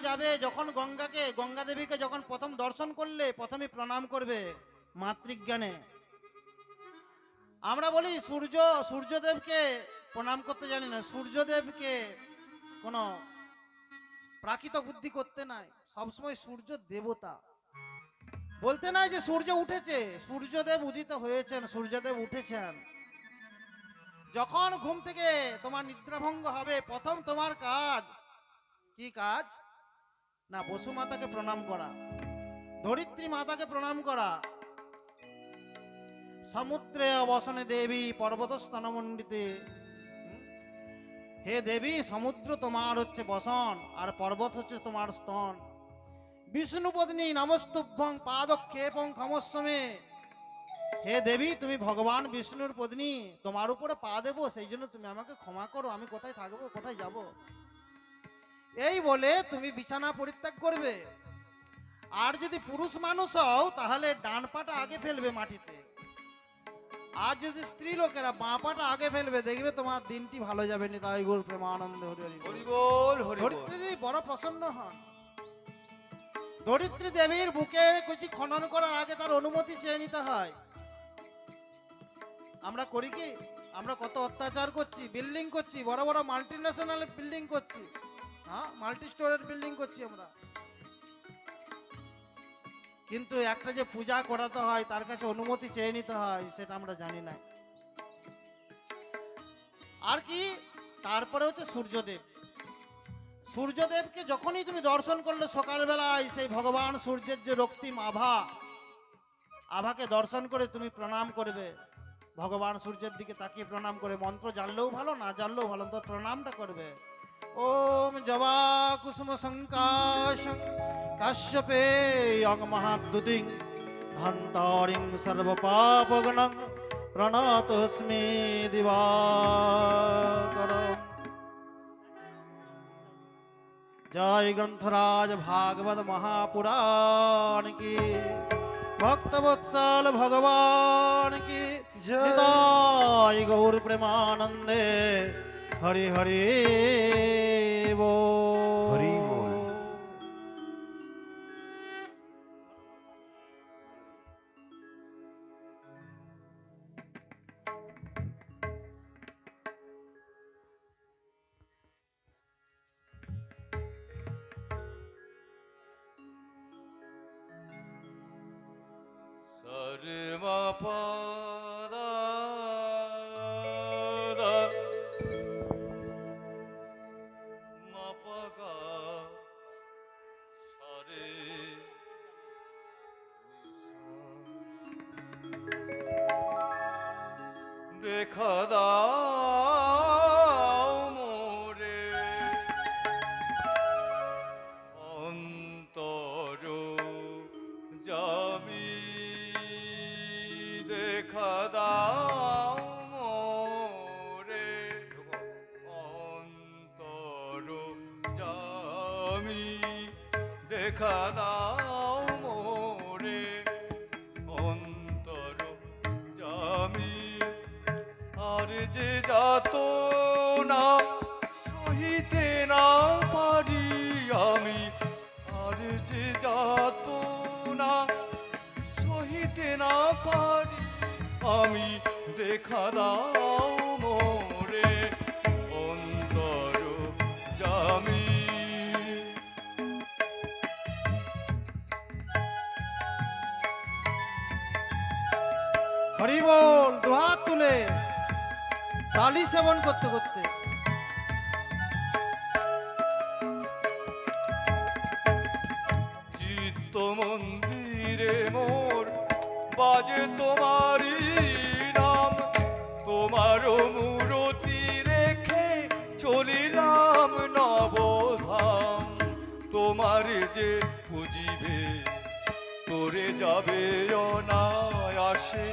যাবে যখন গঙ্গা দেবীকে যখন প্রথম দর্শন করলে প্রথমে প্রণাম করবে মাতৃজ্ঞানে। আমরা বলি সূর্যদেবকে প্রণাম করতে জানি না। সূর্যদেবকে কোনো প্রাকৃত বুদ্ধি করতে নাই, সবসময় সূর্য দেবতা বলতে নাই যে সূর্য উঠেছে। সূর্যদেব উদিত হয়েছেন, সূর্যদেব উঠেছেন। যখন ঘুম থেকে তোমার নিদ্রাভঙ্গ হবে প্রথম তোমার কাজ কি কাজ? না, বসু মাতাকে প্রণাম করা, ধরিত্রী মাতাকে প্রণাম করা। সমুদ্রে অবসনে দেবী পর্বত স্তনমণ্ডিতে। হে দেবী, সমুদ্র তোমার হচ্ছে বসন আর পর্বত হচ্ছে তোমার স্তন। বিষ্ণু পত্নী নমস্তুভ্যং পাদক্ষেপং ক্ষমস্বমে। হে দেবী, তুমি ভগবান বিষ্ণুর পত্নী, তোমার উপরে পা দেবো, সেই জন্য তুমি আমাকে ক্ষমা করো। আমি কোথায় থাকবো, কোথায় যাব? এই বলে তুমি বিছানা পরিত্যাগ করবে। আর যদি পুরুষ মানুষ হও তাহলে ডান পাটা আগে ফেলবে মাটিতে। আর যদি স্ত্রী লোকেরা বাঁ পাটা আগে ফেলবে, দেখবে তোমার দিনটি ভালো যাবে। নিতাই গৌর প্রেমানন্দ হরি হরি হরি বল, হরি বল। ধরিত্রী দেবী বড় প্রসন্ন হন। ধরিত্রী দেবীর বুকে কিছু খনন করার আগে তার অনুমতি চেয়ে নিতে হয়। আমরা করি কি? আমরা কত অত্যাচার করছি, বিল্ডিং করছি, বড় বড় মাল্টি ন্যাশনাল বিল্ডিং করছি, হ্যাঁ, মাল্টি স্টোরের বিল্ডিং করছি আমরা। কিন্তু একটা যে পূজা করাতে হয় তার কাছে অনুমতি চেয়ে নিতে হয়, সেটা আমরা জানি না। আর কি? তারপরে হচ্ছে সূর্যদেব। সূর্যদেবকে যখনই তুমি দর্শন করলে সকালবেলায়, সেই ভগবান সূর্যের যে রক্তিম আভাকে দর্শন করে তুমি প্রণাম করবে। ভগবান সূর্যের দিকে তাকিয়ে প্রণাম করে, মন্ত্র জানলেও ভালো, না জানলেও ভালো, তো প্রণামটা করবে। ওম জবা কুসুম সংকাশং কাশ্যপে অং মহাদ্যুতিং ধন্তারিং সর্ব পাপগণং প্রণতস্মি দিবাকরম। জয় গ্রন্থরাজ ভাগবত মহাপুরাণ কি, ভক্তবৎसल ভগবান কি জয়। গৌর প্রেমানন্দে হরি হরি বল। হরি বল। সরমা পাদা মাপগা সরে দেখা দাও মোরে অন্তর যামি, দেখা দাও মোরে অন্তর যামি, দেখা দাও মোরে অন্তর যামি। আর যে যাত না সহিতে না পারি আমি, আর যে যাত না সহিতে না পারি আমি, দেখা দাও মোরে অন্তর যামি। হরি বল। দুহাত তুলে তালি সেবন করতে করতে চিত্ত মন্দিরে মোর বাজে তোমারি নাম, তোমার মূরতি রেখে চলিলাম নবধাম। তোমার যে পুজিবে তোরে যাবে অনায়াসে,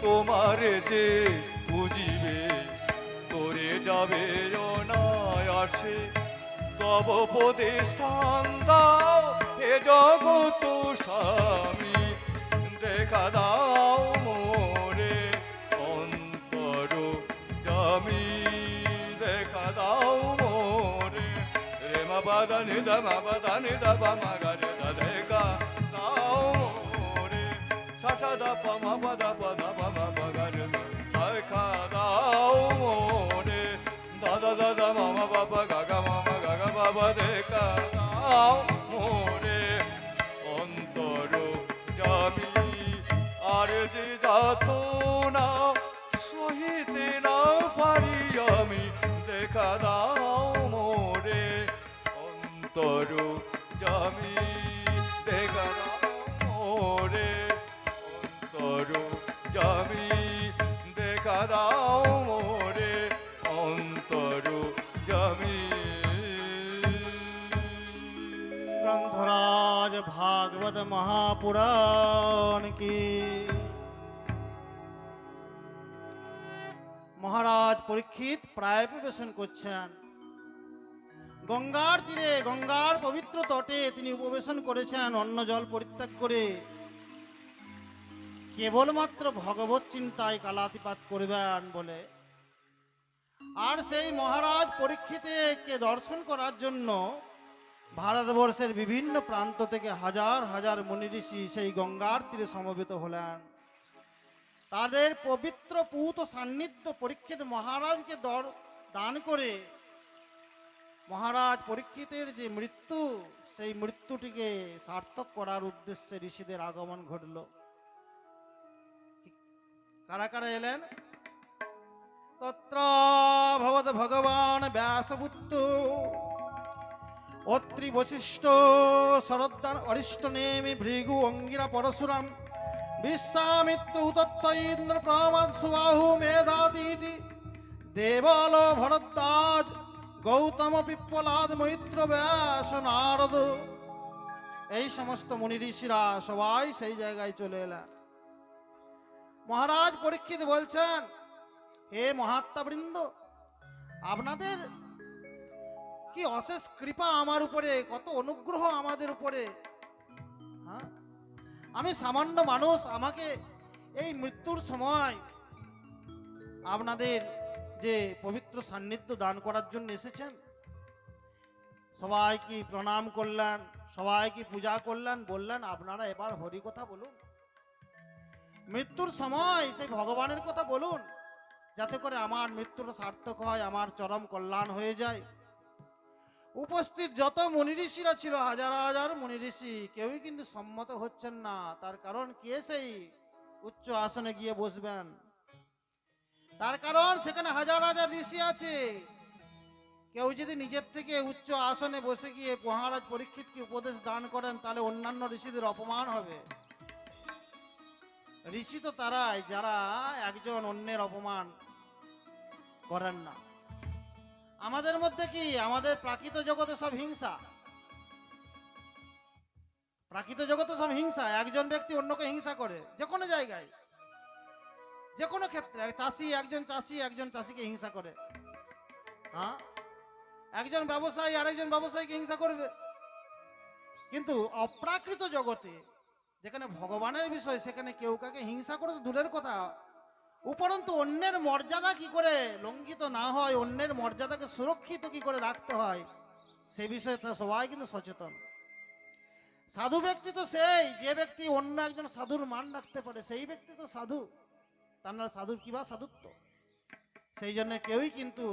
তোমার যে পুজিবে তোরে যাবে অনায়াসে। তব পদে স্থান দাও হে জগত স্বামী, দেখা দাও মোরে অন্তর যামি, দেখা দাও মোরে রে মা পাদা ni da ma ba sa ni da ba ma ga re da re ga dao re sa sa da pa ma ba da pa da pa ma ba ga re da kha dao re da da da da ma ma ba ba ga ga ma ma ga ga ba ba de ka dao re অন্তর যাবি আর যে যাত না সহিতে না পারি আমি দেখা দাও মোরে অন্তর যাবি দেখা দাও মোরে অন্তর যাবি দেখা দাও মোরে অন্তর যাবি গ্রন্থরাজ ভাগবত মহাপুরাণ কি মহারাজ পরীক্ষিত প্রায় উপবেশন করছেন গঙ্গার তীরে, গঙ্গার পবিত্র তটে তিনি উপবেশন করেছেন অন্ন জল পরিত্যাগ করে কেবলমাত্র ভগবত চিন্তায় কালাতিপাত করবেন বলে। আর সেই মহারাজ পরীক্ষিতকে দর্শন করার জন্য ভারতবর্ষের বিভিন্ন প্রান্ত থেকে হাজার হাজার মুনি ঋষি সেই গঙ্গার তীরে সমবেত হলেন। তাদের পবিত্র পূত সান্নিধ্য পরীক্ষিত মহারাজকে দান করে মহারাজ পরীক্ষিতের যে মৃত্যু, সেই মৃত্যুটিকে সার্থক করার উদ্দেশ্যে ঋষিদের আগমন ঘটল। কারা কারা এলেন? তত্র ভবত ভগবান ব্যাসপুত্র অত্রি বশিষ্ঠ শরদ্দান অরিষ্ট নেমি ভৃগু অঙ্গিরা পরশুরাম বিশ্বামিত্র উতত্ত ইন্দ্র প্রমাদ সুবাহু মেধাতিথি দেবল ভরদ্বাজ গৌতম পিপ্পলাদ মৈত্র ব্যাস নারদ, এই সমস্ত মুনি ঋষিরা সবাই সেই জায়গায় চলে এলেন। মহারাজ পরীক্ষিত বলছেন, হে মহাত্মাবৃন্দ, আপনাদের কি অশেষ কৃপা আমার উপরে, কত অনুগ্রহ আমাদের উপরে। হ্যাঁ, আমি সামান্য মানুষ, আমাকে এই মৃত্যুর সময় আপনাদের যে পবিত্র সান্নিধ্য দান করার জন্য এসেছেন। সবাইকে প্রণাম করলেন, সবাইকে পূজা করলেন, বললেন আপনারা এবার হরি কথা বলুন, মৃত্যুর সময় সেই ভগবানের কথা বলুন, যাতে করে আমার মৃত্যুটা সার্থক হয়, আমার চরম কল্যাণ হয়ে যায়। উপস্থিত যত মুনি ঋষিরা ছিল, হাজার হাজার মুনি ঋষি, কেউই কিন্তু সম্মত হচ্ছেন না। তার কারণ কে সেই উচ্চ আসনে গিয়ে বসবেন? তার কারণ সেখানে হাজার হাজার ঋষি আছে। কেউ যদি নিজের থেকে উচ্চ আসনে বসে গিয়ে মহারাজ পরীক্ষিতকে উপদেশ দান করেন, তাহলে অন্যান্য ঋষিদের অপমান হবে। ঋষি তো তারাই যারা একজন অন্যের অপমান করেন না। আমাদের মধ্যে কি, আমাদের প্রাকৃত জগতে সব হিংসা, প্রাকৃত জগতে সব হিংসা। একজন ব্যক্তি অন্যকে হিংসা করে, যে কোনো জায়গায়, যে কোনো ক্ষেত্রে। একজন চাষিকে হিংসা করে। হ্যাঁ, একজন ব্যবসায়ী আরেকজন ব্যবসায়ীকে হিংসা করবে। কিন্তু অপ্রাকৃত জগতে, যেখানে ভগবানের বিষয়, সেখানে কেউ কাকে হিংসা করে তো দূরের কথা, উপরন্তু অন্যের মর্যাদা কি করে লঙ্ঘিত না হয়, অন্যের মর্যাদাকে সুরক্ষিত কি করে রাখতে হয়, সে বিষয়ে সবাই কিন্তু সচেতন। সাধু ব্যক্তি তো সেই যে ব্যক্তি অন্য একজন সাধুর মান রাখতে পারে, সেই ব্যক্তি তো সাধু। তার না সাধুর কিবা সাধুত্ব। সেই জন্য কেউই কিন্তু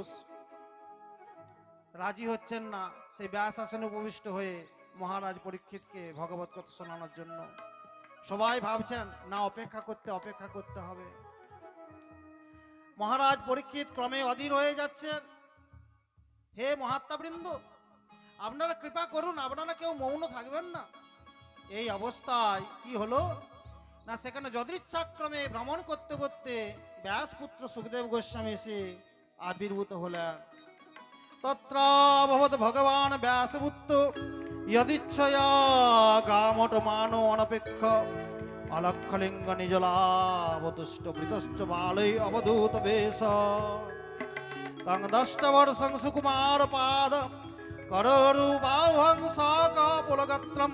রাজি হচ্ছেন না সেই ব্যাস আসনে উপবিষ্ট হয়ে মহারাজ পরীক্ষিতকে ভগবত কথা শোনানোর জন্য। সবাই ভাবছেন না, অপেক্ষা করতে হবে। মহারাজ পরীক্ষিত ক্রমে অধীর হয়ে যাচ্ছেন। হে মহাত্মাবৃন্দ, আপনারা কৃপা করুন, আপনারা কেউ মৌন থাকবেন না। এই অবস্থায় কি হলো না, সেখানে যদৃচ্ছাক্রমে ভ্রমণ করতে করতে ব্যাসপুত্র সুখদেব গোস্বামী এসে আবির্ভূত হলেন। তত্র ভবত ভগবান ব্যাসপুত্র যদিচ্ছয়া গামট মানো অনপেক্ষ অলক্ষলিঙ্গ নিজলাবতুষ্ট বৃতশ্চ বালৈ অবধূত বেশ তং দষ্টবর্ষং সুকুমার পাদ কররূপাহং সাকাপুলগাত্রম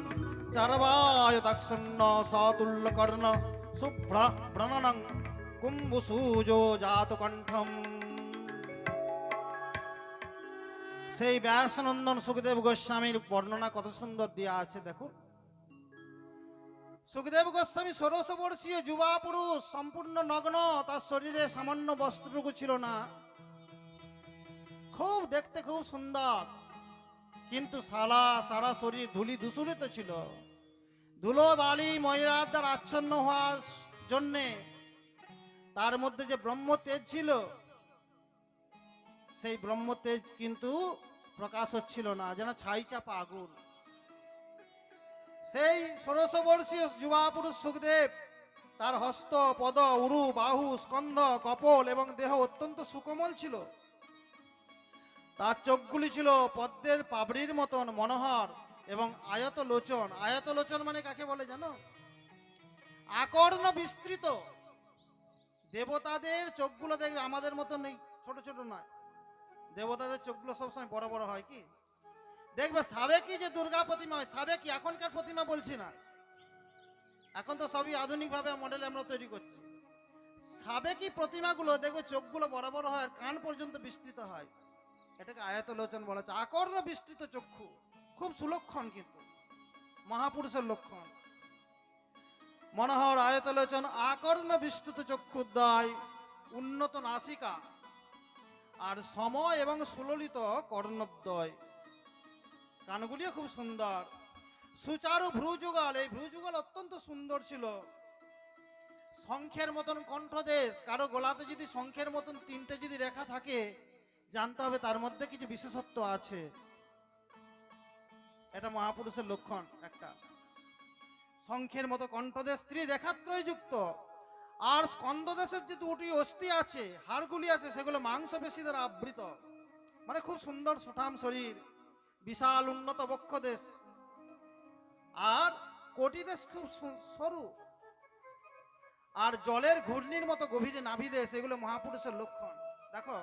চর্বায় দক্ষিণ সাতুল্য কর্ণ শুভ্র ব্রণনং কুম্ভসূজো জাতকণ্ঠম। সেই ব্যাসনন্দন সুখদেব গোস্বামীর বর্ণনা কত সুন্দর দেওয়া আছে দেখুন। সুখদেব গোস্বামী 1600 বর্ষীয় যুবা পুরুষ, সম্পূর্ণ নগ্ন, তার শরীরে সামান্য বস্ত্রটুকু ছিল না, খুব দেখতে খুব সুন্দর, কিন্তু সারা শরীর ধুলি ধূসরিত ছিল। ধুলো বালি ময়লার দ্বারা আচ্ছন্ন হওয়ার জন্যে তার মধ্যে যে ব্রহ্ম তেজ ছিল, সেই ব্রহ্ম তেজ কিন্তু প্রকাশ হচ্ছিল না, যেন ছাই চাপা আগুন। সেই 1600 বর্ষীয় যুবা পুরুষ সুখদেব, তার হস্ত পদ উরু বাহু স্কন্ধ কপল এবং দেহ অত্যন্ত সুকোমল ছিল। তার চোখগুলি ছিল পদ্মের পাবড়ির মতন মনোহর এবং আয়ত লোচন। আয়ত লোচন মানে কাকে বলে জানো? আকর্ণ বিস্তৃত। দেবতাদের চোখগুলো দেখবে আমাদের মতো নেই, ছোট ছোট নয়। দেবতাদের চোখগুলো সবসময় বড় বড় হয়। কি দেখবে সাবেকি যে দুর্গা প্রতিমা হয়, সাবেকি, এখনকার প্রতিমা বলছি না, এখন তো সবই আধুনিক ভাবে মডেল আমরা তৈরি করছি। সাবেকি প্রতিমাগুলো দেখবে চোখগুলো বড় বড় হয়, কান পর্যন্ত বিস্তৃত হয়, এটাকে আয়ত লোচন বলা হচ্ছে। আকর্ণ বিস্তৃত চক্ষু, খুব সুলক্ষণ, কিন্তু মহাপুরুষের লক্ষণ। মনোহর আয়ত লোচন, আকর্ণ বিস্তৃত চক্ষুদ্বয়, উন্নত নাসিকা আর সম এবং সুললিত কর্ণদ্বয়, কানগুলিও খুব সুন্দর। সুচারু ভ্রুযুগল, এই ভ্রুযুগল অত্যন্ত সুন্দর ছিল। শঙ্খের মতন কণ্ঠদেশ, কারো গলাতে যদি শঙ্খের মতন 3টে যদি রেখা থাকে, জানতে হবে তার মধ্যে কিছু বিশেষত্ব আছে, এটা মহাপুরুষের লক্ষণ একটা। শঙ্খের মতো কণ্ঠদেশ, স্ত্রী রেখাত্রয় যুক্ত। আর স্কন্ধদেশের যে 2টি অস্থি আছে, হাড়গুলি আছে, সেগুলো মাংস পেশি দ্বারা আবৃত, মানে খুব সুন্দর সুঠাম শরীর, বিশাল উন্নত বক্ষদেশ, আর কোটিদেশ খুব সরু, আর জলের ঘূর্ণির মতো গভীরে নাভিদেশ, এগুলো মহাপুরুষের লক্ষণ। দেখো,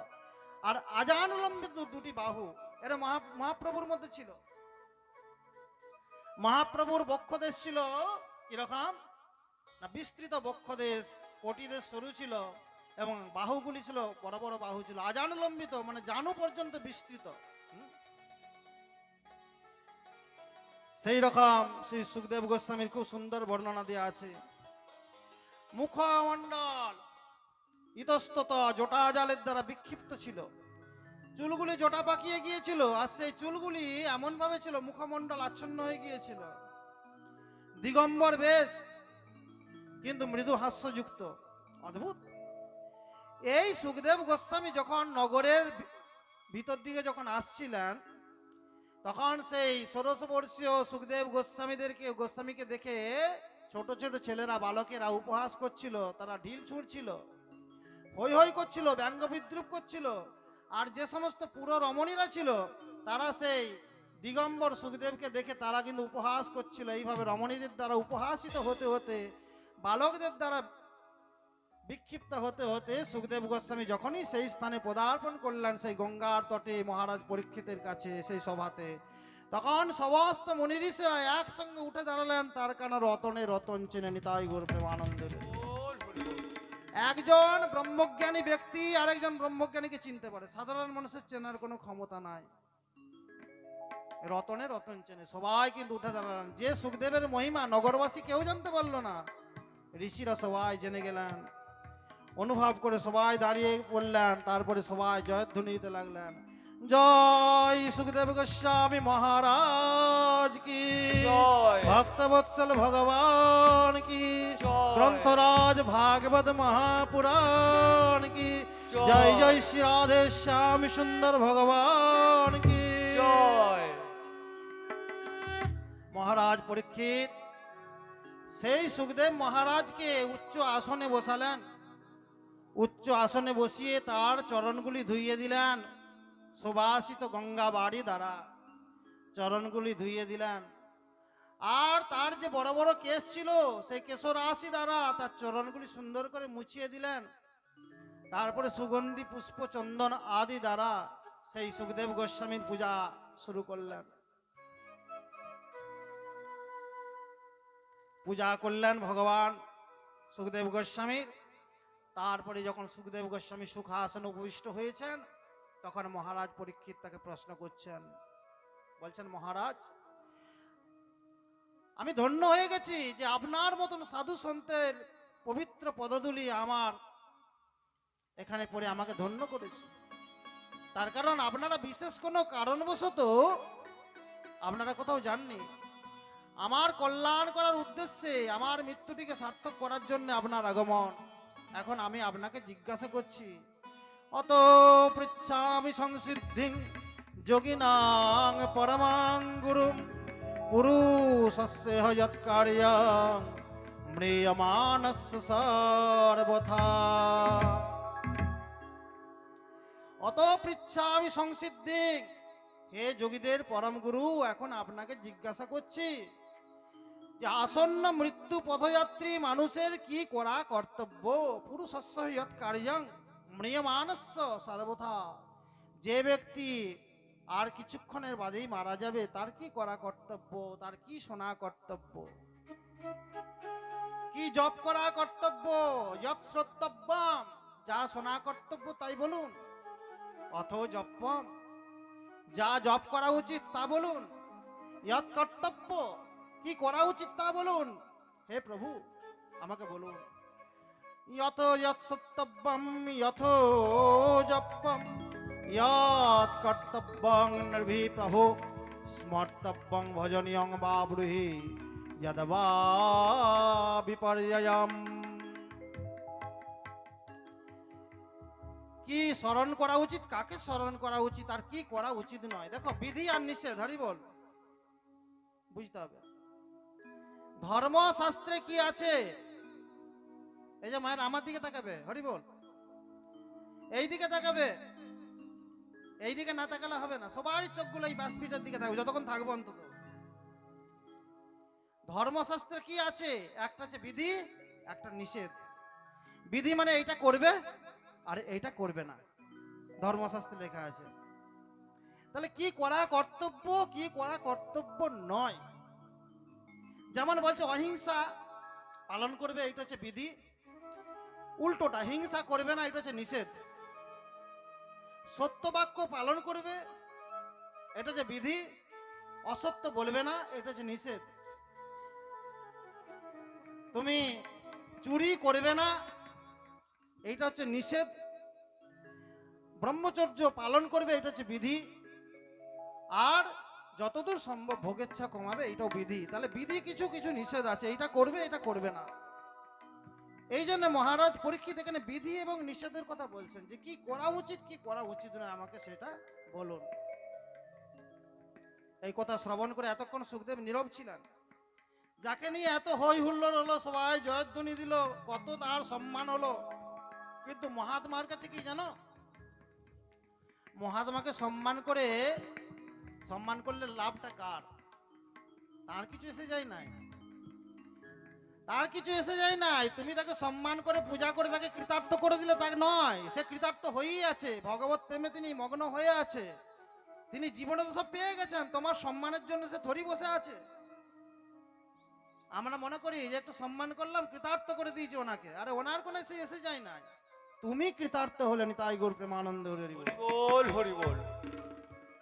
আর আজানুলম্বিত 2টি বাহু, এটা মহাপ্রভুর মধ্যে ছিল। মহাপ্রভুর বক্ষদেশ ছিল কিরকম না, বিস্তৃত বক্ষদেশ, কোটিদেশ সরু ছিল এবং বাহুগুলি ছিল বড় বড় বাহু ছিল, আজানুলম্বিত মানে জানু পর্যন্ত বিস্তৃত। সেই রকম শ্রী সুখদেব গোস্বামীর খুব সুন্দর বর্ণনা দেওয়া আছে। মুখমণ্ডল ইতস্তত জটা জালের দ্বারা বিক্ষিপ্ত ছিল, চুলগুলি জটা পাকিয়ে গিয়েছিল, আর সেই চুলগুলি এমন ভাবে ছিল মুখমণ্ডল আচ্ছন্ন হয়ে গিয়েছিল। দিগম্বর বেশ, কিন্তু মৃদু হাস্যযুক্ত, অদ্ভুত। এই সুখদেব গোস্বামী যখন নগরের ভিতর দিকে যখন আসছিলেন, তখন সেই 1600 বর্ষীয় সুখদেব গোস্বামীকে দেখে ছোট ছোট ছেলেরা, বালকেরা উপহাস করছিল, তারা ঢিল ছুঁড়ছিল, হই হই করছিল, ব্যঙ্গ বিদ্রুপ করছিল। আর যে সমস্ত পুরো রমণীরা ছিল, তারা সেই দিগম্বর সুখদেবকে দেখে তারা কিন্তু উপহাস করছিল। এইভাবে রমণীদের দ্বারা উপহাসিত হতে হতে, বালকদের দ্বারা বিক্ষিপ্ত হতে হতে, সুখদেব গোস্বামী যখনই সেই স্থানে পদার্পণ করলেন, সেই গঙ্গার তটে মহারাজ পরীক্ষিতের কাছে সেই সভাতে, তখন সমস্ত মুনি ঋষিরা একসঙ্গে উঠে দাঁড়ালেন। তার কারণ রতনে রতন চেনে নিতাই গৌর প্রেমানন্দে। একজন ব্রহ্মজ্ঞানী ব্যক্তি আরেকজন ব্রহ্মজ্ঞানীকে চিনতে পারে, সাধারণ মানুষের চেনার কোনো ক্ষমতা নাই। রতনে রতন চেনে, সবাই কিন্তু উঠে দাঁড়ালেন। যে সুখদেবের মহিমা নগরবাসী কেউ জানতে পারলো না, ঋষিরা সবাই জেনে গেলেন। অনুভব করে সবাই দাঁড়িয়ে পড়লেন, তারপরে সবাই জয়ধ্বনি দিতে লাগলেন। জয় সুখদেব গোস্বামী মহারাজ কি জয়। ভক্তবৎসল ভগবান কি জয়। গ্রন্থরাজ ভাগবত মহাপুরাণ কি জয় জয় শ্রী রাধে শ্যাম সুন্দর ভগবান কি জয়। মহারাজ পরীক্ষিত সেই সুখদেব মহারাজকে উচ্চ আসনে বসালেন। উচ্চ আসনে বসিয়ে তার চরণগুলি ধুইয়ে দিলেন, সুবাসিত গঙ্গা বাড়ি দ্বারা চরণগুলি ধুইয়ে দিলেন। আর তার যে বড় বড় কেশ ছিল, সেই কেশরাশি দ্বারা তার চরণগুলি সুন্দর করে মুছিয়ে দিলেন। তারপরে সুগন্ধি পুষ্প চন্দন আদি দ্বারা সেই সুখদেব গোস্বামীর পূজা শুরু করলেন। পূজা করলেন ভগবান সুখদেব গোস্বামীর। তারপরে যখন সুখদেব গোস্বামী সুখাসনে উপবিষ্ট হয়েছেন, তখন মহারাজ পরীক্ষিত তাকে প্রশ্ন করছেন, বলছেন, মহারাজ, আমি ধন্য হয়ে গেছি যে আপনার মতন সাধু সন্তের পবিত্র পদধূলি আমার এখানে পড়ে আমাকে ধন্য করেছে। তার কারণ আপনারা বিশেষ কোনো কারণবশত আপনারা কোথাও যাননি, আমার কল্যাণ করার উদ্দেশ্যে আমার মৃত্যুটিকে সার্থক করার জন্য আপনার আগমন। এখন আমি আপনাকে জিজ্ঞাসা করছি, অত পৃচ্ছামি সংসিদ্ধিং যোগিনাং পরমাং গুরুম পুরুষস্য যৎকার্যং ম্রিয়মানস্য সর্বথা। অত পৃচ্ছামি সংসিদ্ধিং, হে যোগীদের পরম গুরু, এখন আপনাকে জিজ্ঞাসা করছি যে আসন্ন মৃত্যু পথযাত্রী মানুষের কি করা কর্তব্য। পুরুষস্য যৎকার্যং ম্রিয়মানস্য সর্বথা, যে ব্যক্তি আর কিছুক্ষণের বাদেই মারা যাবে তার কি করা কর্তব্য, তার কি শোনা কর্তব্য, কি জপ করা কর্তব্য। যৎ শ্রোতব্যম, যা শোনা কর্তব্য তাই বলুন। অথ জপম, যা জপ করা উচিত তা বলুন। যৎ কর্তব্য, কি করা উচিত তা বলুন। হে প্রভু, আমাকে বলুন। যত যৎ সত্যব্যম যথ জপম যৎ কর্তব্যং নির্ভি প্রভু স্মর্তব্যং ভজনীয়ং বা ব্রুহি যদ্বা বিপর্যয়ম। কি স্মরণ করা উচিত, কাকে স্মরণ করা উচিত, আর কি করা উচিত নয়। দেখো, বিধি আর নিষেধ, হরি বল, বুঝতে হবে। ধর্মশাস্ত্রে কি আছে, এই যে মায়ের আমার দিকে তাকাবে, হরি বল, এই দিকে তাকাবে, এই দিকে না তাকালে হবে না, সবারই চোখগুলো এই ব্যাসপিঠের দিকে থাকবে যতক্ষণ থাকবো অন্তত। ধর্মশাস্ত্রে কি আছে, একটা হচ্ছে বিধি, একটা নিষেধ। বিধি মানে এইটা করবে আর এইটা করবে না, ধর্মশাস্ত্রে লেখা আছে। তাহলে কি করা কর্তব্য, কি করা কর্তব্য নয়। যেমন বলছে অহিংসা পালন করবে, এটা হচ্ছে বিধি। উল্টোটা, হিংসা করবে না, এটা হচ্ছে নিষেধ। সত্য বাক্য পালন করবে, এটা হচ্ছে বিধি। অসত্য বলবে না, এটা হচ্ছে নিষেধ। তুমি চুরি করবে না, এইটা হচ্ছে নিষেধ। ব্রহ্মচর্য পালন করবে, এটা হচ্ছে বিধি। আর যতদূর সম্ভব ভোগেচ্ছা কমাবে, এটাও বিধি। তাহলে বিধি কিছু কিছু নিষেধ আছে, এটা করবে এটা করবে না। এই জন্য মহারাজ পরীক্ষিত এখানে বিধি এবং নিষেধের কথা বলছেন, যে কি করা উচিত কি করা উচিত নয়, আমাকে সেটা বলুন। এই কথা শ্রবণ করে এতক্ষণ সুখদেব নীরব ছিলেন। যাকে নিয়ে এত হই হুল্লোড় হলো, সবাই জয়ধ্বনি দিল, কত তার সম্মান হলো, কিন্তু মহাত্মার কাছে কি জানো, মহাত্মাকে সম্মান করলে লাভটা কার? তার কিছু এসে যায় নাই, তার কিছু এসে যায় নাই। তুমি তাকে সম্মান করে পূজা করে তাকে কৃতার্থ করে দিলে তাকে নয়, সে কৃতার্থ হয়েই আছে, ভগবত প্রেমে তিনি মগ্ন হয়ে আছে, তিনি জীবনে তো সব পেয়ে গেছেন, তোমার সম্মানের জন্য সে থরি বসে আছে। আমরা মনে করি যে একটু সম্মান করলাম, কৃতার্থ করে দিয়েছি ওনাকে, আরে ওনার কোনো এসে যায় নাই, তুমি কৃতার্থ হলেন। তাই গৌর প্রেমানন্দ হরি বল, বল হরি বল।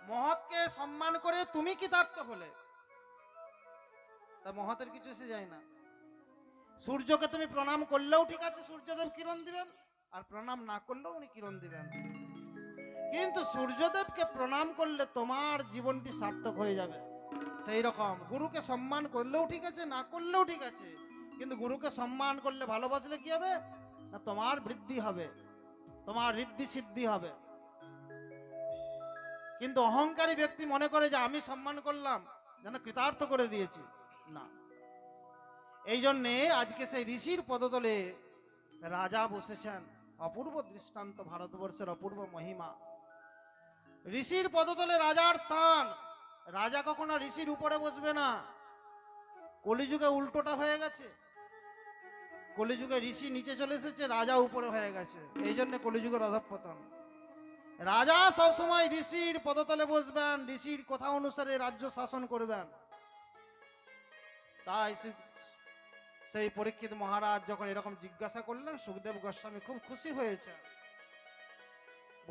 মহৎকে সম্মান করে তুমি কৃতার্থ হলে, তা মহতের কিছু এসে যায় না। সূর্যকে তুমি প্রণাম করলেও ঠিক আছে, সূর্যদেব কিরণ দিবেন, আর প্রণাম না করলেও উনি কিরণ দিবেন। কিন্তু সূর্যদেবকে প্রণাম করলে তোমার জীবনটি সার্থক হয়ে যাবে। সেই রকম গুরুকে সম্মান করলেও ঠিক আছে, না করলেও ঠিক আছে, কিন্তু গুরুকে সম্মান করলে, ভালোবাসলে কি হবে না, তোমার বৃদ্ধি হবে, তোমার ঋদ্ধি সিদ্ধি হবে। কিন্তু অহংকারী ব্যক্তি মনে করে যে আমি সম্মান করলাম যেন কৃতার্থ করে দিয়েছি, না। এই জন্যে আজকে সেই ঋষির পদতলে রাজা বসেছেন। অপূর্ব দৃষ্টান্ত, ভারতবর্ষের অপূর্ব মহিমা। ঋষির পদতলে রাজার স্থান। রাজা কখনো ঋষির উপরে বসবে না। কলিযুগে উল্টোটা হয়ে গেছে, কলিযুগে ঋষি নিচে চলে এসেছে, রাজা উপরে হয়ে গেছে। এই জন্য কলিযুগের অধঃপতন। রাজা সবসময় ঋষির পদতলে বসবেন, ঋষির কথা অনুসারে রাজ্য শাসন করবেন। তাই সেই পরীক্ষিত মহারাজ যখন এরকম জিজ্ঞাসা করলেন, সুখদেব গোস্বামী খুব খুশি হয়েছে।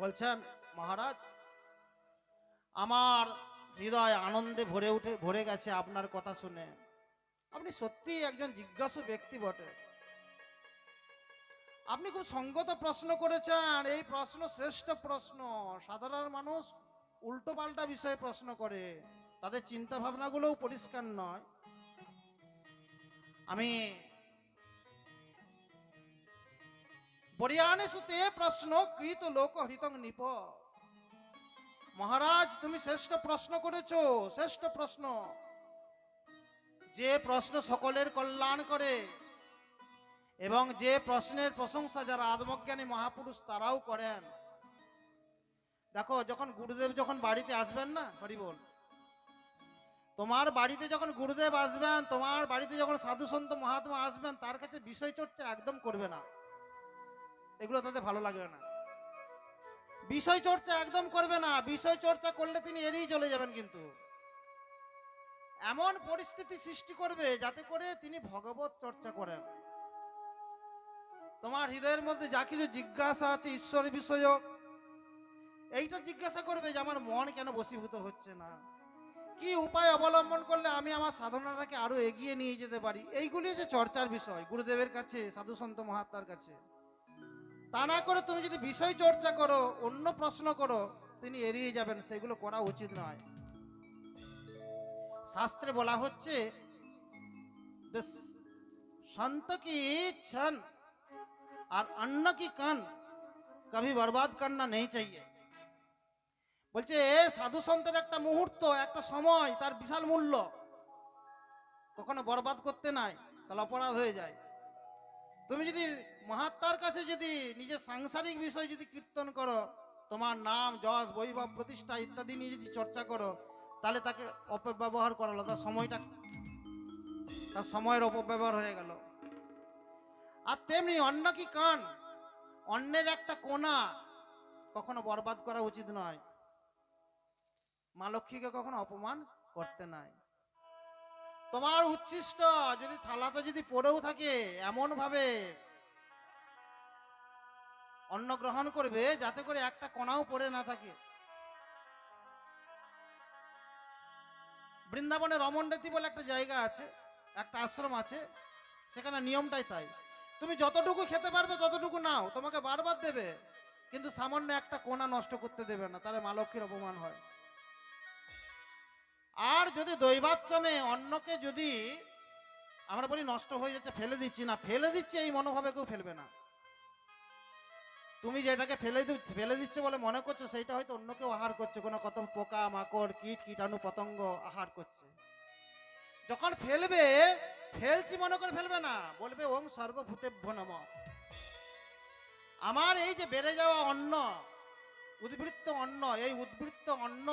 বলছেন মহারাজ, আমার হৃদয় আনন্দে ভরে গেছে আপনার কথা শুনে। আপনি সত্যি একজন জিজ্ঞাসু ব্যক্তি বটে। আপনি খুব সঙ্গত প্রশ্ন করেছেন। এই প্রশ্ন শ্রেষ্ঠ প্রশ্ন। সাধারণ মানুষ উল্টো পাল্টা বিষয়ে প্রশ্ন করে, তাদের চিন্তা ভাবনাগুলোও পরিষ্কার নয়। আমি বরিয়ানে সুতে প্রশ্ন কৃত লোক হৃতং নিপ। মহারাজ, তুমি শ্রেষ্ঠ প্রশ্ন করেছো, শ্রেষ্ঠ প্রশ্ন। যে প্রশ্ন সকলের কল্যাণ করে এবং যে প্রশ্নের প্রশংসা যারা আত্মজ্ঞানী মহাপুরুষ তারাও করেন। দেখো, যখন গুরুদেব যখন বাড়িতে আসবেন না, হরি বল, তোমার বাড়িতে যখন গুরুদেব আসবেন, তোমার বাড়িতে যখন সাধু সন্ত মহাত্মা আসবেন, তার কাছে বিষয় চর্চা একদম করবে না। এগুলো তাদের ভালো লাগবে না। বিষয় চর্চা একদম করবে না। বিষয় চর্চা করলে তিনি এড়িয়ে চলে যাবেন। কিন্তু এমন পরিস্থিতি সৃষ্টি করবে যাতে করে তিনি ভগবত চর্চা করেন। তোমার হৃদয়ের মধ্যে যা কিছু জিজ্ঞাসা আছে ঈশ্বর বিষয়ক, এইটা জিজ্ঞাসা করবে যে আমার মন কেন বশীভূত হচ্ছে না, কি উপায় অবলম্বন করলে আমি আমার সাধনাটাকে আরো এগিয়ে নিয়ে যেতে পারি। এইগুলি যে চর্চার বিষয় গুরুদেবের কাছে, সাধু সন্ত মহাত্মার কাছে। তা না করে তুমি যদি বিষয় চর্চা করো, অন্য প্রশ্ন করো, তিনি এড়িয়ে যাবেন। সেগুলো করা উচিত নয়। শাস্ত্রে বলা হচ্ছে, संत की छन और अन्न की कन कभी बर्बाद करना नहीं चाहिए। বলছে সাধু সন্তের একটা মুহূর্ত, একটা সময়, তার বিশাল মূল্য, কখনো বরবাদ করতে নাই, তাহলে অপরাধ হয়ে যায়। তুমি যদি মহাত্মার কাছে যদি নিজের সাংসারিক বিষয় যদি কীর্তন করো, তোমার নাম যশ বৈভব প্রতিষ্ঠা ইত্যাদি নিয়ে যদি চর্চা করো, তাহলে তাকে অপব্যবহার করালো, তার সময়টা, তার সময়ের অপব্যবহার হয়ে গেল। আর তেমনি অন্ন কি কান, অন্যের একটা কোনা কখনো বরবাদ করা উচিত নয়। মা লক্ষ্মীকে কখনো অপমান করতে নাই। তোমার উচ্ছিষ্ট যদি থালাতে যদি পড়েও থাকে, এমন ভাবে অন্ন গ্রহণ করবে যাতে করে একটা কোনাও পড়ে না থাকে। বৃন্দাবনে রমণরেতি বলে একটা জায়গা আছে, একটা আশ্রম আছে, সেখানে নিয়মটাই তাই। তুমি যতটুকু খেতে পারবে ততটুকু নাও, তোমাকে বারবার দেবে, কিন্তু সামান্য একটা কোনা নষ্ট করতে দেবে না, তাহলে মা লক্ষ্মীর অপমান হয়। আর যদি দৈবাক্রমে অন্নকে যদি আমরা বলি নষ্ট হয়ে যাচ্ছে, ফেলে দিচ্ছি, না ফেলে দিচ্ছি এই মনোভাবে কেউ ফেলবে না। তুমি যেটাকে ফেলে দিচ্ছে বলে মনে করছো, সেইটা হয়তো অন্য কেউ আহার করছে, কোনো কত পোকা মাকড় কীট কীটাণু পতঙ্গ আহার করছে। যখন ফেলবে, ফেলছি মনে করে ফেলবে না, বলবে ওং সর্বভূতেভ্যো নমঃ। আমার এই যে বেড়ে যাওয়া অন্ন, উদ্বৃত্ত অন্ন, এই উদ্বৃত্ত অন্ন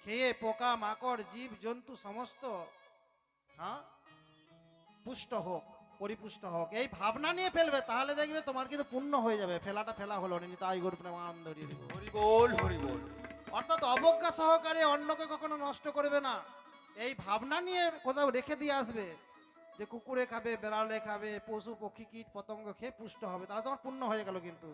খেয়ে পোকা মাকড় জীব জন্তু সমস্ত পুষ্ট হোক, পরিপুষ্ট হোক, এই ভাবনা নিয়ে ফেলবে, তাহলে দেখবে তোমার কিন্তু পুণ্য হয়ে যাবে। ফেলাটা ফেলা হলো নি, তাই গরু প্রেমানন্দ হরি বল হরি বল। অর্থাৎ অবজ্ঞা সহকারে অন্নকে কখনো নষ্ট করবে না। এই ভাবনা নিয়ে কোথাও রেখে দিয়ে আসবে যে কুকুরে খাবে, বেড়ালে খাবে, পশু পক্ষী কীট পতঙ্গ খেয়ে পুষ্ট হবে, তাহলে তোমার পুণ্য হয়ে গেল। কিন্তু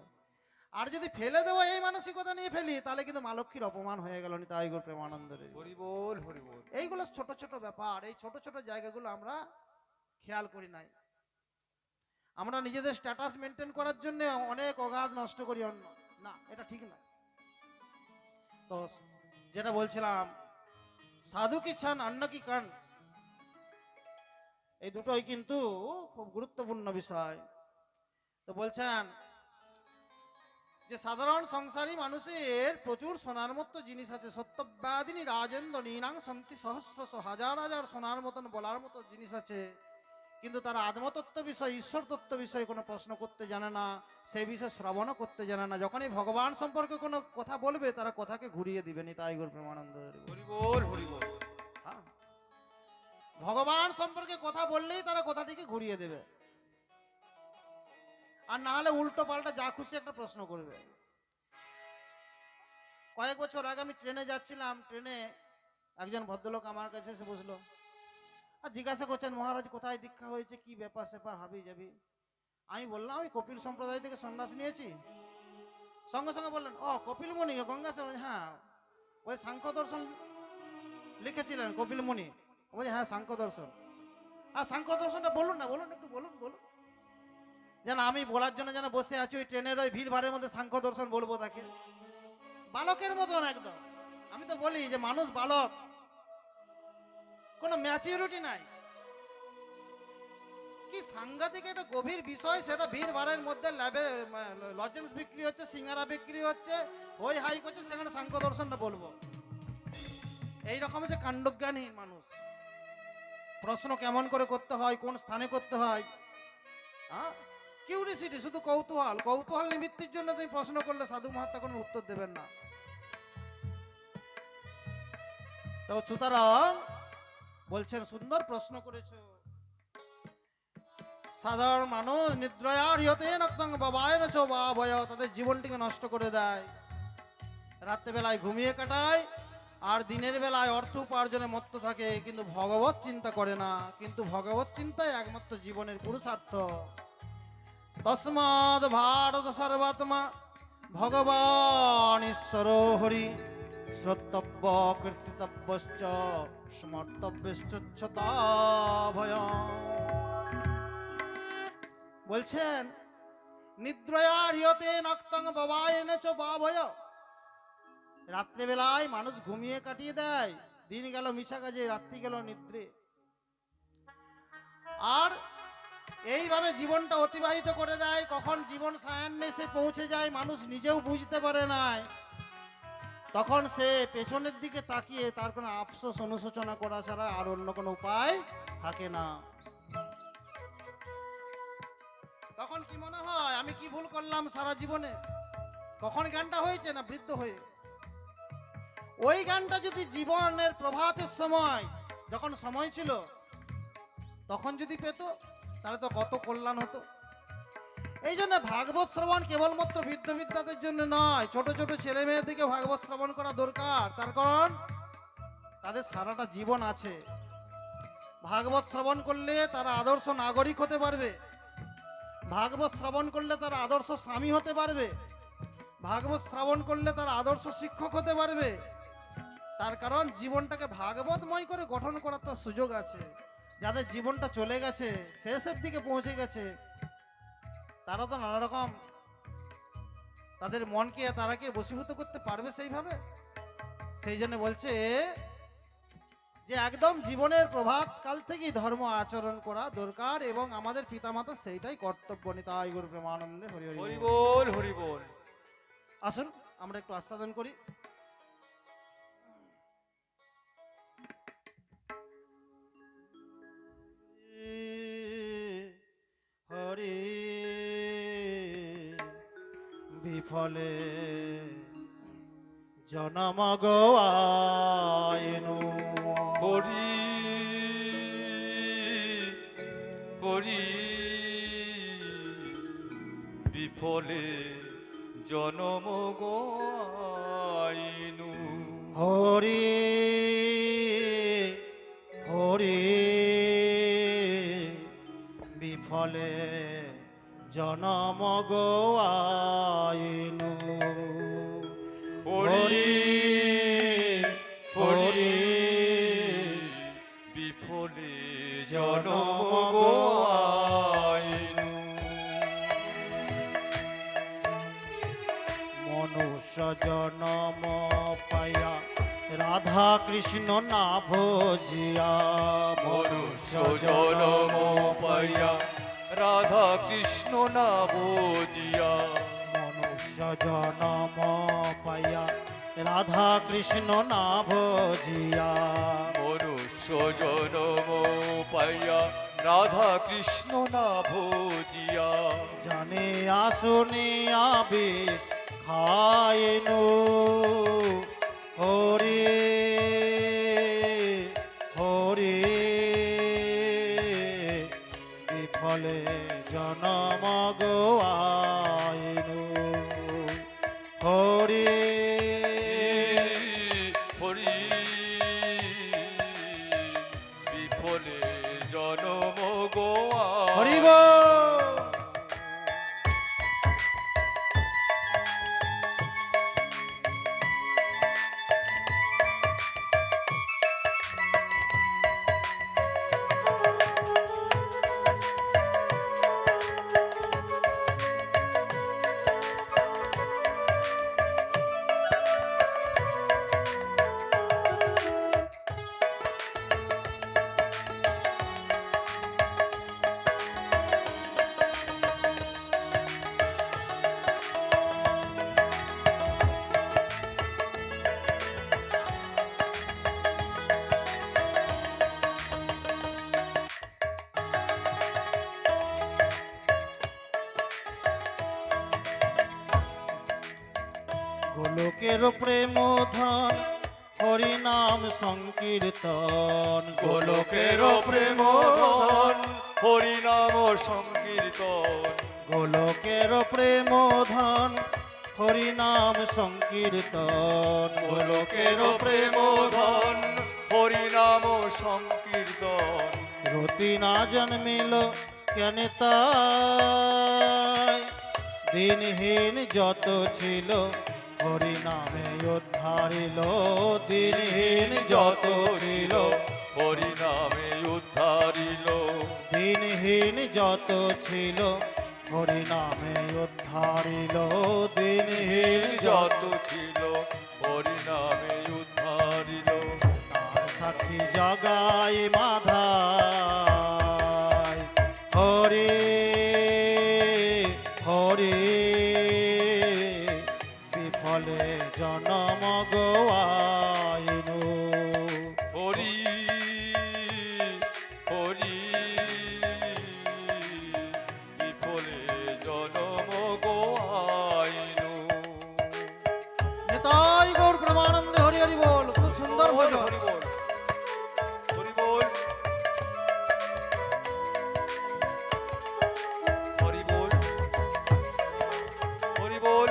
আর যদি ফেলে দেবো এই মানসিকতা নিয়ে ফেলি, তাহলে কিন্তু মা লক্ষ্মীর অপমান হয়ে গেল। তাই গরু প্রেমানন্দ হরি বল হরি বল। এইগুলো ছোট ছোট ব্যাপার, এই ছোট ছোট জায়গাগুলো আমরা খেয়াল করি নাই। আমরা নিজেদের স্ট্যাটাস মেনটেন করার জন্য অনেক অগাধ নষ্ট করি অন্য, না এটা ঠিক না। তো যেটা বলছিলাম, সাধু কি ছান অন্ন কি কান, এই দুটোই কিন্তু খুব গুরুত্বপূর্ণ বিষয়। তো বলছেন যে সাধারণ সংসারী মানুষের প্রচুর সোনার মতো জিনিস আছে। সত্যবাদিনী রাজেন্দ্র নীনাং সন্তি সহস্রশ, হাজার হাজার সোনার মতন বলার মতো জিনিস আছে, কিন্তু তারা আত্মতত্ত্ব বিষয়, ঈশ্বর তত্ত্ব বিষয়ে কোনো প্রশ্ন করতে জানে না, সেই বিষয়ে শ্রবণও করতে জানে না। যখনই ভগবান সম্পর্কে কোনো কথা বলবে, তারা কথাকে ঘুরিয়ে দিবেনি। তাই গৌর প্রেমানন্দ হরি বল হরি বল। হ্যাঁ, ভগবান সম্পর্কে কথা বললেই তারা কথাটিকে ঘুরিয়ে দেবে, আর না হলে উল্টো পাল্টা যা খুশি একটা প্রশ্ন করবে। কয়েক বছর আগে আমি ট্রেনে যাচ্ছিলাম, ট্রেনে একজন ভদ্রলোক আমার কাছে এসে বসলো আর জিজ্ঞাসা করছেন, মহারাজ কোথায় দীক্ষা হয়েছে, কি ব্যাপার স্যাপার, হাবি যাবি। আমি বললাম আমি কপিল সম্প্রদায় থেকে সন্ন্যাস নিয়েছি। সঙ্গে সঙ্গে বললেন, ও কপিল মুনি গঙ্গাসাগর, হ্যাঁ ওই সাংখ্য দর্শন লিখেছিলেন কপিল মুনি। বলছে হ্যাঁ সাংখ্য দর্শন। আর সাংখ্য দর্শনটা বলুন না, বলুন একটু বলুন বলুন, যেন আমি বলার জন্য যেন বসে আছি ওই ট্রেনের ওই ভিড় ভাড়ের মধ্যে সাংখ্য দর্শন বলবো তাকে, বালকের মতন একদম। আমি তো বলি যে মানুষ বালক, কোনো ম্যাচিউরিটি নাই। কি সাংঘাতিক একটা গভীর বিষয়, সেটা ভিড় ভাড়ের মধ্যে ল্যাবে লজেন্স বিক্রি হচ্ছে, সিঙ্গারা বিক্রি হচ্ছে, ওই হাই করছে, সেখানে সাংখ্য দর্শনটা বলবো। এইরকম যে কাণ্ডজ্ঞানহীন মানুষ। প্রশ্ন কেমন করে করতে হয়, কোন স্থানে করতে হয়, হ্যাঁ কিউরিসিটি, শুধু কৌতূহল, কৌতূহল নিমিত্তের জন্য তুমি প্রশ্ন করলে সাধু মহাত্মা কোনো উত্তর দেবেন না। তো সুতরাং বলছেন সুন্দর প্রশ্ন করেছো। সাধারণ মানুষ নিদ্রয়ার ইয়তে নক্তং বাবায় না চোবা ভয়, তাদের জীবনটিকে নষ্ট করে দেয়। রাত্রেবেলায় ঘুমিয়ে কাটায়, আর দিনের বেলায় অর্থ উপার্জনে মত্ত থাকে, কিন্তু ভগবত চিন্তা করে না। কিন্তু ভগবত চিন্তাই একমাত্র জীবনের পুরুষার্থ। তস্মাদ ভারত সর্বাত্মা ভগবান ঈশ্বর হরি, শ্রোতব্য কীর্তিতব্যশ্চ সমর্তব্যশ্চতা ভয়। বলছেন নিদ্রয়ার ইয়তে নক্তং বাবায় চ বা ভয়, রাত্রেবেলায় মানুষ ঘুমিয়ে কাটিয়ে দেয়, দিন গেল মিছা কাজে, রাত্রি গেল নিদ্রে। আর এইভাবে জীবনটা অতিবাহিত করে দেয়। কখন জীবন সায়ান্নে এসে পৌঁছে যায় মানুষ নিজেও বুঝতে পারে না। তখন সে পেছনের দিকে তাকিয়ে তার কোনো আফসোস অনুশোচনা করা ছাড়া আর অন্য কোনো উপায় থাকে না। তখন কি মনে হয় আমি কি ভুল করলাম সারা জীবনে? কখন গানটা হয়েছে না বৃদ্ধ হয়ে। ওই গানটা যদি জীবনের প্রভাতের সময়, যখন সময় ছিল তখন যদি পেত, তাহলে তো কত কল্যাণ হতো। এই জন্য ভাগবত শ্রবণ কেবলমাত্র বৃদ্ধ বিদ্যাদের জন্য নয়, ছোট ছোট ছেলে মেয়েদেরকে ভাগবত শ্রবণ করা দরকার। তার কারণ তাদের সারাটা জীবন আছে। ভাগবত শ্রবণ করলে তারা আদর্শ নাগরিক হতে পারবে, ভাগবত শ্রবণ করলে তারা আদর্শ স্বামী হতে পারবে, ভাগবত শ্রবণ করলে তারা আদর্শ শিক্ষক হতে পারবে। তার কারণ জীবনটাকে ভাগবতময় করে গঠন করার তার সুযোগ আছে। যাদের জীবনটা চলে গেছে, শেষের দিকে পৌঁছে গেছে, তারা তো নানা রকম তাদের মনকে তারা কি বশীভূত করতে পারবে সেইভাবে? সেই জন্য বলছে যে একদম জীবনের প্রভাত কাল থেকেই ধর্ম আচরণ করা দরকার, এবং আমাদের পিতামাতা সেইটাই কর্তব্য। নিতাই গুরু প্রেমানন্দে হরি হরি হরি বল। বল হরি বল। আসুন আমরা একটু আস্বাদন করি। হরি বিফলে জনম গোয়াইনু, হরি হরি বিফলে জনম গোয়াইনু, হরি হরি বিফলে জনম গোয়াইনু, হরি হরি বিফলে জনম গোয়াইনু, মনুষ্য জনম পায়া রাধা কৃষ্ণ না ভজিয়া, মনুষ্য জনম পাইয়া রাধা কৃষ্ণ না বুঝিয়া, মনুষ্য জনম পায়া রাধা কৃষ্ণ না ভজিয়া, মনুষ্য জনম পাইয়া রাধা কৃষ্ণ না ভজিয়া, জানে আসুনিয়া বিষ খায়নু, হরি হরি বিফলে জনম গোয়াইনু, হরি হরি বিফলে জনম গোয়া, হরি বল। গোলকের প্রেম ধন হরি নাম সংকীর্তন গোলকের প্রেম ধন হরি নাম সংকীর্তন গোলকের প্রেম ধন হরি নাম সংকীর্তন গোলকের প্রেম ধন হরি নাম সংকীর্তন রতি না জন্মিল কেন তাই দিনহীন যত ছিল হরি নামে উদ্ধারিল দিনহীন যত ছিল হরি নামে উদ্ধারিল দিনহীন যত ছিল হরি নামে উদ্ধারিল দিনহীন যত ছিল হরি নামে উদ্ধারিল তার সাক্ষী জগায় মাধায় হরে হরে বিফলে জনম গোয়াইনু হরি হরি বিফলে জনম গোয়াইনু নিতাই গৌর প্রেমানন্দে হরি হরি বল খুব সুন্দর ভজন হরি বল হরি বল হরি বল হরি বল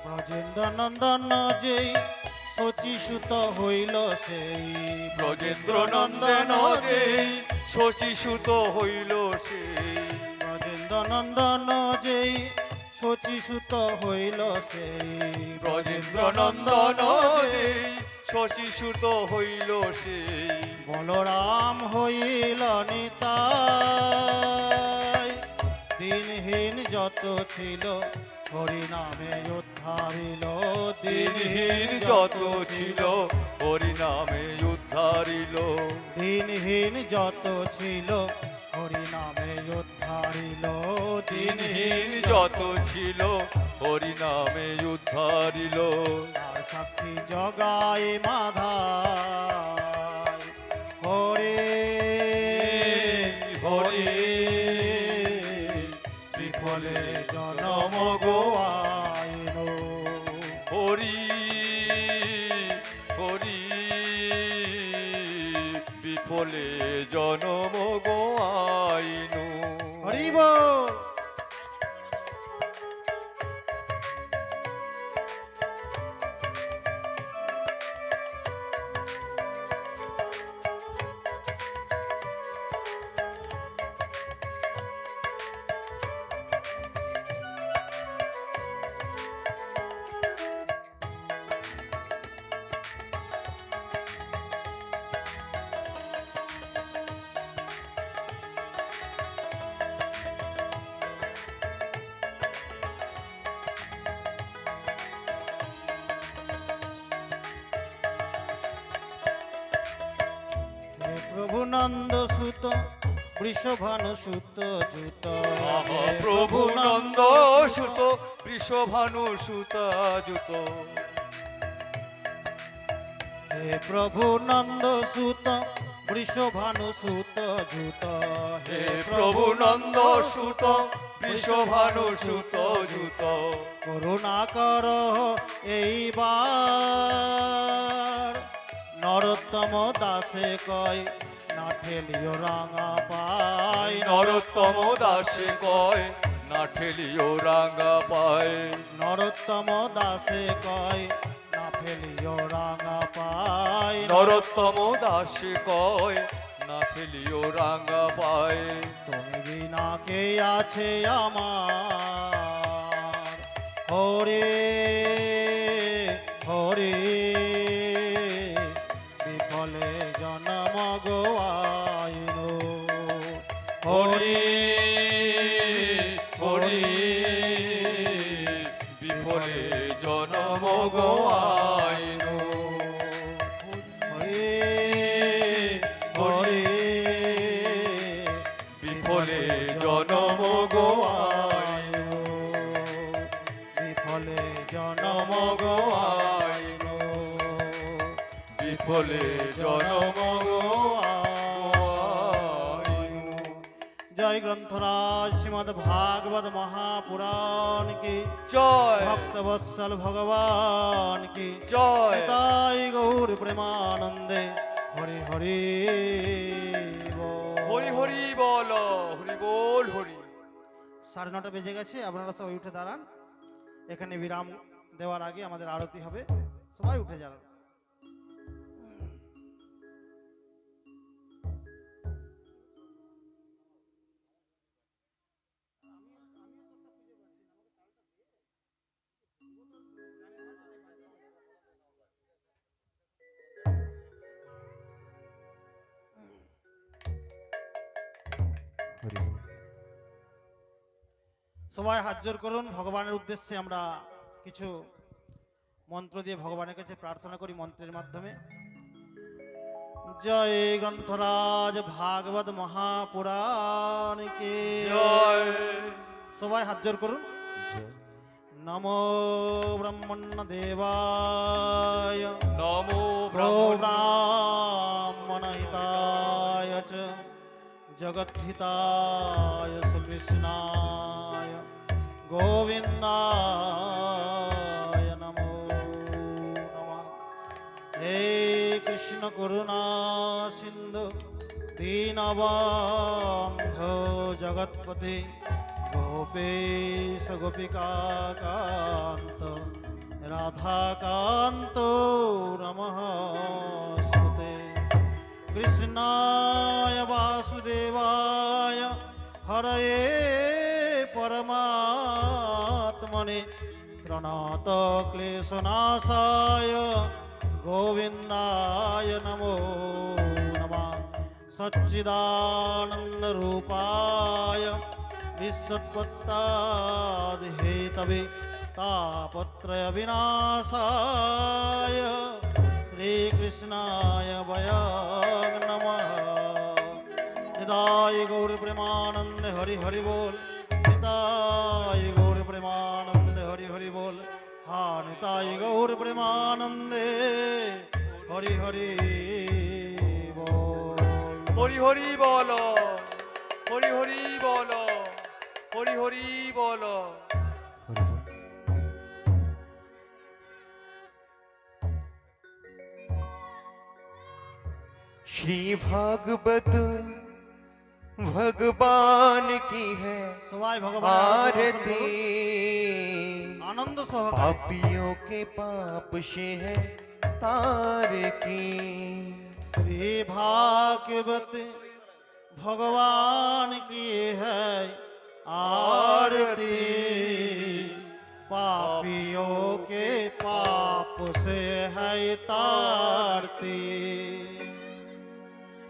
ব্রজেন্দ্র নন্দন যেই শচীসুত হইল সেই ব্রজেন্দ্র নন্দন যেই শশীসুত হইল সেই ব্রজেন্দ্র নন্দন যেই শচীসুত হইল সেই ব্রজেন্দ্র নন্দন যেই শশীসুত হইল সেই বলরাম হইল নিতাই দিনহীন যত ছিল হরি নামে উদ্ধারিল দিনহীন যত ছিল হরি নামে উদ্ধারিল দিনহীন যত ছিল হরি নামে উদ্ধারিল দিনহীন যত ছিল হরি নামে উদ্ধারিল তার সাক্ষী জগায় মাধায় হরে হরে বিফলে জনম গোয়াইন হরি হরি বিফলে জনম গোয়াইনু হরি বল হে প্রভু নন্দ সুত বৃষভানু সুত জুত প্রভু নন্দ সুত বৃষভানু সুতাযুত হে প্রভু নন্দ সুত বৃষভানু সুত জুত হে প্রভু নন্দ সুত বৃষভানু সুতযুত করুণা কর এইবার নরোত্তম দাসে কয় না ঠেলিও রাঙা পায় নরোত্তম দাসে কয় না ঠেলিও রাঙা পায় নরোত্তম দাসে কয় না ফেলিও রাঙা পায় নরোত্তম দাসে কয় না ঠেলিও রাঙা পায় তুমি বিনা কে আছে আমার হরে হরে বিফলে জনম গোয়াইন হরে হরে নমঃ জয় গ্রন্থরাজ শ্রীমদ্ ভাগবত মহাপুরাণ কি জয় ভক্তবৎসল ভগবান কি জয় তাই গৌর প্রেমানন্দে হরি হরি হরি হরি বল হরি বল হরি। 9:30 বেজে গেছে, আপনারা সবাই উঠে দাঁড়ান। এখানে বিরাম দেওয়ার আগে আমাদের আরতি হবে, সবাই উঠে যান। সবাই হাত জোর করুন। ভগবানের উদ্দেশ্যে আমরা কিছু মন্ত্র দিয়ে ভগবানের কাছে প্রার্থনা করি মন্ত্রের মাধ্যমে। জয় গ্রন্থরাজ ভাগবত মহাপুরাণ কি জয় সবাই হাত জোর করুন। নমো ব্রহ্মণ্য দেবায় নমো ব্রাহ্মণহিতায় চ জগদ্ধিতায় শ্রীকৃষ্ণায় গোবিন্দায় নমো নমঃ। হে কৃষ্ণ করুণা সিন্ধু দীনবন্ধো জগৎপতি গোপেশ গোপিকাকান্ত রাধাকান্ত নমস্তুতে। কৃষ্ণায় বাসুদেবায় হরয়ে পরমাত্মনে প্রণত ক্লেশনাশায় গোবিন্দায় নমো নমঃ। সচ্চিদানন্দরূপায় বিশ্বৎপত্তাদিহেতবে তাপত্রয় বিনাশায় শ্রীকৃষ্ণায় বয়ং নমঃ। নিতাই গৌর প্রেমানন্দে হরি হরি বল, নিতাই গৌর প্রেমানন্দে হরি হরি বল। হা নিতাই গৌর প্রেমানন্দে হরি হরি বল। হরি হরি বল হরি হরি বল হরি হরি বল। श्री भागवत भगवान की है সবাই ভগবান आरती, আনন্দ সহকারে पापियों के पाप से है तार की। श्री भागवत भगवान की है आरती, पापियों के पाप से है तारती।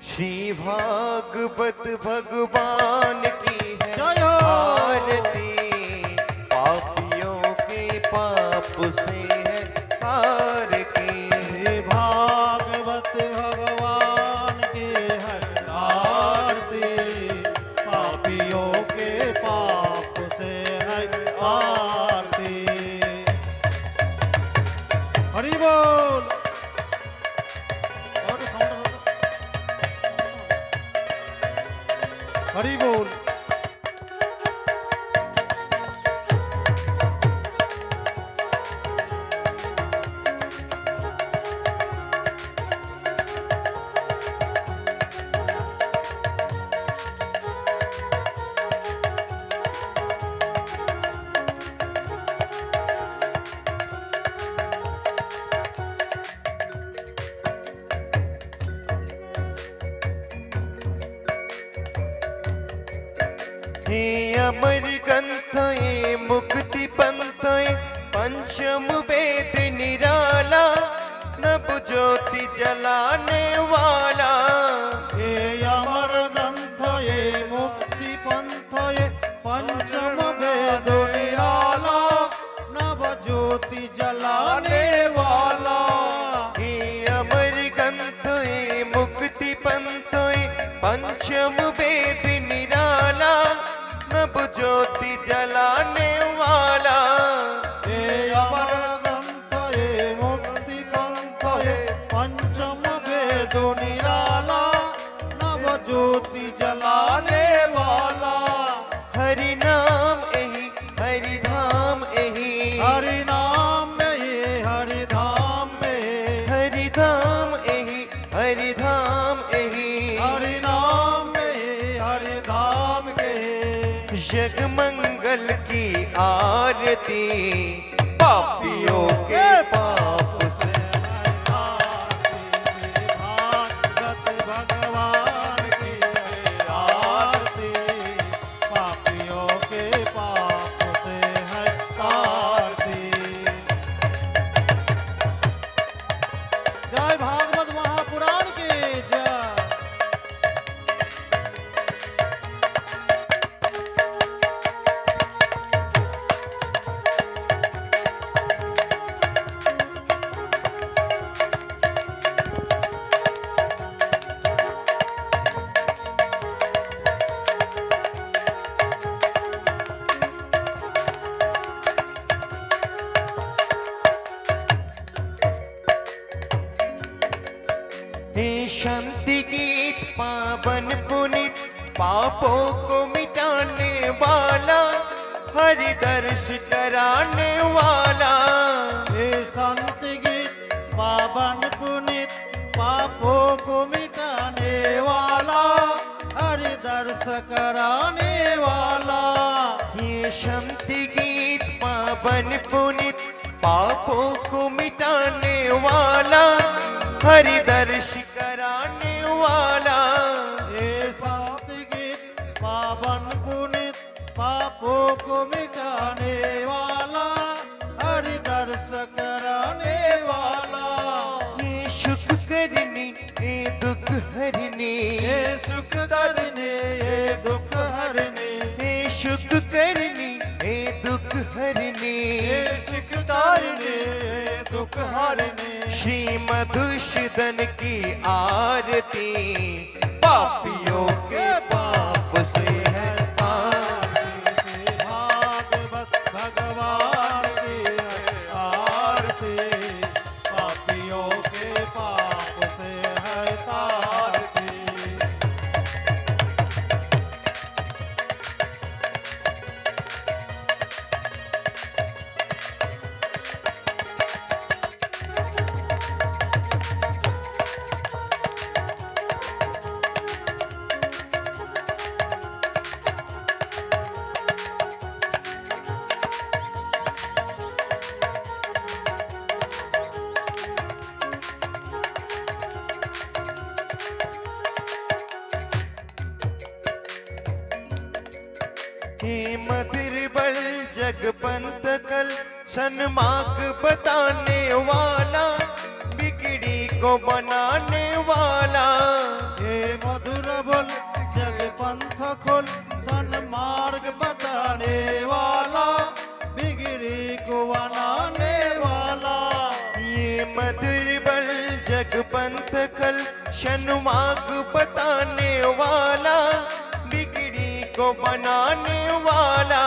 श्री भागवत भगवान की है जय हो। आरती, पापियों के पाप से है तार की। श्री भागवत भगवान की है आरती, पापियों के पाप से है आरती। हरि बोल। और साउंड दो। हरि बोल। हे अमर ग्रंथ ये मुक्ति पंथ ये पंचम वेद निराला, नभ ज्योति जलाने वाला। हे अमर ग्रंथ ये मुक्ति पंथ ये पंचम वेद निराला, नव ज्योति जलाने वाला। हे अमर ग्रंथ ये मुक्ति पंथ ये पंचम वेद निराला, नभ ज्योति जलाने वाला। हे अमर ग्रंथ ये मुक्ति पंथ ये पंचम वेद निराला नव ज्योति जलाने वाला। हरि नाम एहि हरि धाम एहि हरि नाम में ये हरि धाम में, हरि धाम एहि हरि धाम एहि हरि नाम में ये हरि धाम के। जग मंगल की आरती पापियों के पाप से भागवत भगवान की आरती, पापियों के पाप से है आरती। जय भागवत महापुराण की जय। हे शांति गीत पावन पुनित पापों को मिटाने वाला हरि दर्श कराने वाला। हे संत गीत पावन पुनित पापों को मिटाने वाला, हरि दर्श कराने वाला। ये शांति गीत पावन पुनित पापों को मिटाने वाला हरि दर्श कराने वाला। हे संत गीत पावन पुनित पापों को मिटाने वाला, हरि दर्श कराने वाला। ये सुख करनी ये दुख हरने ये सुख करने ये दुख हरने, ये सुख करनी ये दुख हरने ये सुख तारने ये दुख हरने। श्री मधुसूदन की आरती पापियों के पाप से है आरती। भागवत भगवान की है आरती, पापियों के पाप से है तारती। हे मधिर बल जगपंत कल सन्मार्ग बताने वाला बिगड़ी को बनाने वाला। हे मधुर बोल जग पंथ खोल, सन्मार्ग बताने वाला, बिगड़ी को बनाने वाला। ये मधुर बल जगपंथ कल सन्मार्ग बताने वाला बिगड़ी को बनाने वाला।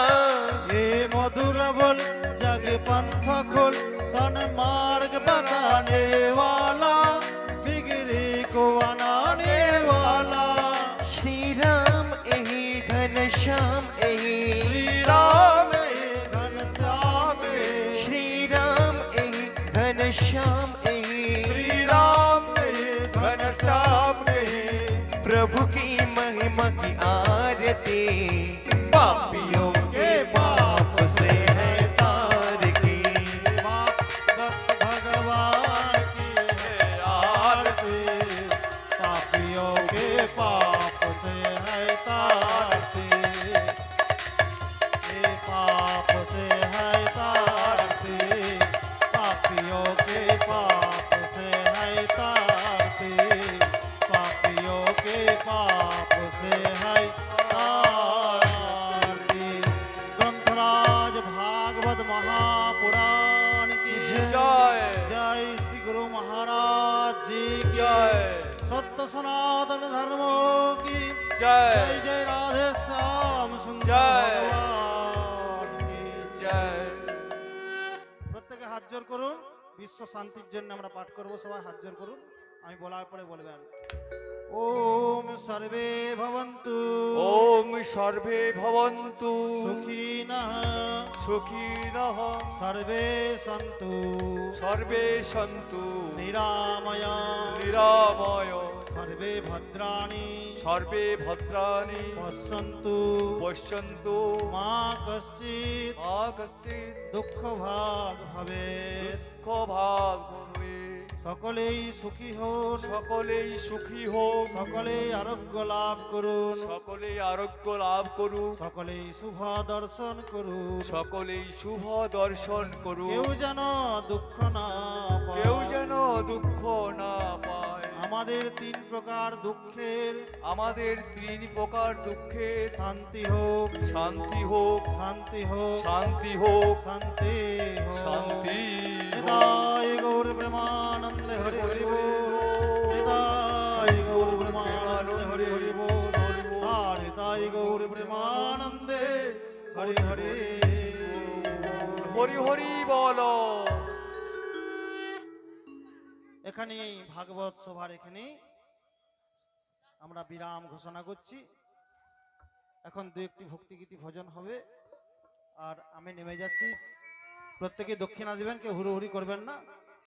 हे मधुर बोल जग पंथ खोल, सन्मार्ग बताने वाला, बिगड़ी को बनाने वाला। श्री राम एहि घनश्याम एहि श्री राम हे घनश्याम हे, श्री राम एहि घनश्याम एहि श्री राम हे घनश्याम हे। प्रभु की महिमा की आरती पापियों के पाप से है तार की। भागवत भगवान की है आरती, पापियों के पाप से है तारती। ये पाप से है तारती, पापियों के पाप से है तारती, पापियों के पाप से है तारती। ग्रंथराज भागवत महापुराण की जय। जय श्री गुरु महाराज जी की जय। सत्य सनातन धर्मों की जय। जय। जय राधे श्याम सुंदर जय। भगवान की জয়। প্রত্যেকে হাত জোর করুন, বিশ্ব শান্তির জন্য আমরা পাঠ করব, সবাই হাত জোর করুন। আমি বলার পরে বলবেন ওম সর্বে ভবন্তু ওম সর্বে ভবন্তু সুখিনঃ সুখিনঃ সর্বে সন্তু সর্বে সন্তু নিরাময়া নিরাময় সর্বে ভদ্রাণি সর্বে ভদ্রাণি পশ্যন্তু পশ্যন্তু মা কশ্চিৎ মা কশ্চিৎ দুঃখ ভাগ ভবেৎ দুঃখ ভাগ ভবে। সকলেই সুখী হন সকলেই সুখী হোক, সকলেই আরোগ্য লাভ করুন সকলেই আরোগ্য লাভ করুক, সকলেই শুভ দর্শন করুন সকলেই শুভ দর্শন করুক, কেউ যেন দুঃখ না পায়। কেউ যেন দুঃখ না পায়। আমাদের তিন প্রকার দুঃখের আমাদের তিন প্রকার দুঃখের শান্তি হোক শান্তি হোক, শান্তি হোক শান্তি হোক, শান্তি হোক শান্তি হোক। নিতাই গৌর প্রেমানন্দে হরি হরি বল নিতাই গৌর প্রেমানন্দে হরি হরি বল নিতাই গৌর প্রেমানন্দে হরি হরি হরি হরি বল। এখানে ভাগবত সভার এখানে আমরা বিরাম ঘোষণা করছি। এখন দু একটি ভক্তিগীতি ভজন হবে আর আমি নেমে যাচ্ছি। প্রত্যেকে দক্ষিণা দিবেন, কেউ হুড়োহুড়ি করবেন না।